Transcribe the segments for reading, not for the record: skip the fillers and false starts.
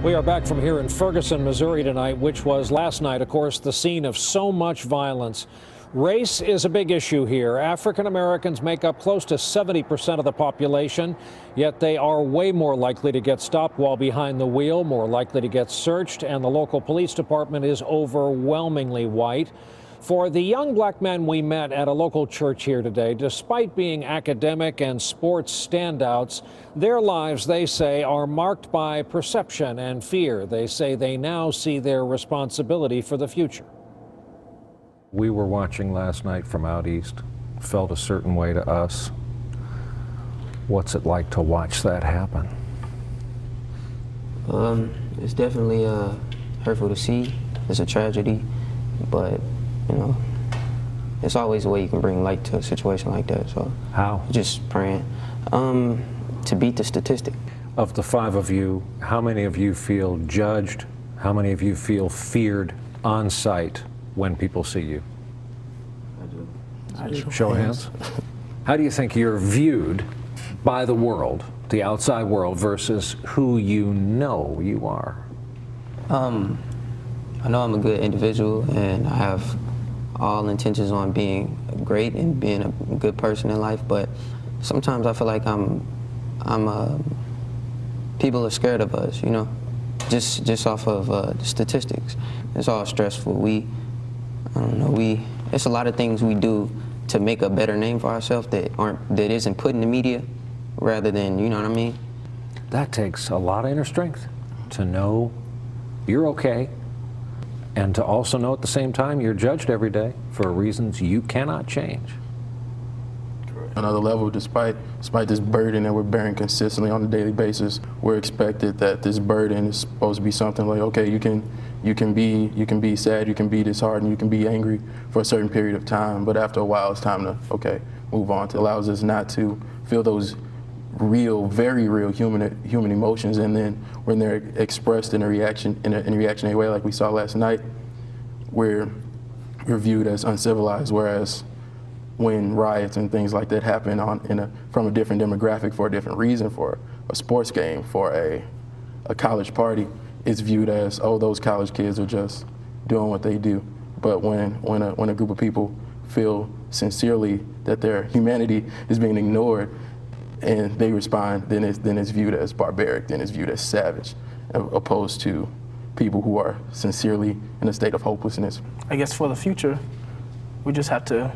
We are back from here in Ferguson, Missouri tonight, which was last night, of course, the scene of so much violence. Race is a big issue here. African Americans make up close to 70% of the population, yet they are way more likely to get stopped while behind the wheel, more likely to get searched, and the local police department is overwhelmingly white. For the young black men we met at a local church here today, despite being academic and sports standouts, their lives, they say, are marked by perception and fear. They say they now see their responsibility for the future. We were watching last night from out east, felt a certain way to us. What's it like to watch that happen? It's definitely hurtful to see. It's a tragedy, but you know, it's always a way you can bring light to a situation like that. So how? Just praying to beat the statistic. Of the 5 of you, how many of you feel judged? How many of you feel feared on sight when people see you? I do. Show of hands. How do you think you're viewed by the world, the outside world, versus who you know you are? I know I'm a good individual, and I have all intentions on being great and being a good person in life, but sometimes I feel like people are scared of us, you know, just off of statistics. It's all stressful. It's a lot of things we do to make a better name for ourselves that isn't put in the media, rather than, you know what I mean? That takes a lot of inner strength to know you're okay, and to also know at the same time you're judged every day for reasons you cannot change. Another level, despite this burden that we're bearing consistently on a daily basis, we're expected that this burden is supposed to be something like, okay, you can be sad, you can be disheartened, you can be angry for a certain period of time, but after a while it's time to, okay, move on. It allows us not to feel those real, very real human emotions, and then when they're expressed in a reactionary way like we saw last night, we're viewed as uncivilized, whereas when riots and things like that happen from a different demographic for a different reason, for a sports game, for a college party, it's viewed as, oh, those college kids are just doing what they do. But when a group of people feel sincerely that their humanity is being ignored and they respond, then it's viewed as barbaric, then it's viewed as savage, opposed to people who are sincerely in a state of hopelessness. I guess for the future, we just have to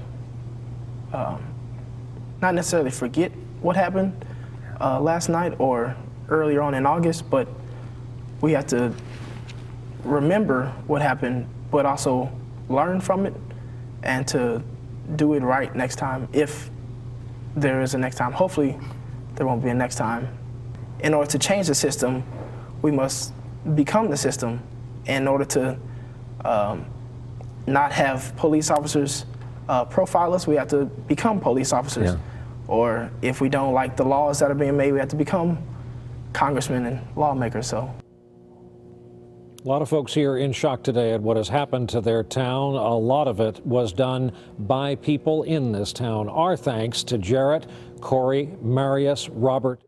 not necessarily forget what happened last night or earlier on in August, but we have to remember what happened, but also learn from it and to do it right next time, if there is a next time. Hopefully there won't be a next time. In order to change the system, we must become the system. In order to not have police officers profile us, we have to become police officers. Yeah. Or if we don't like the laws that are being made, we have to become congressmen and lawmakers. So a lot of folks here in shock today at what has happened to their town. A lot of it was done by people in this town. Our thanks to Jarrett, Corey, Marius, Robert.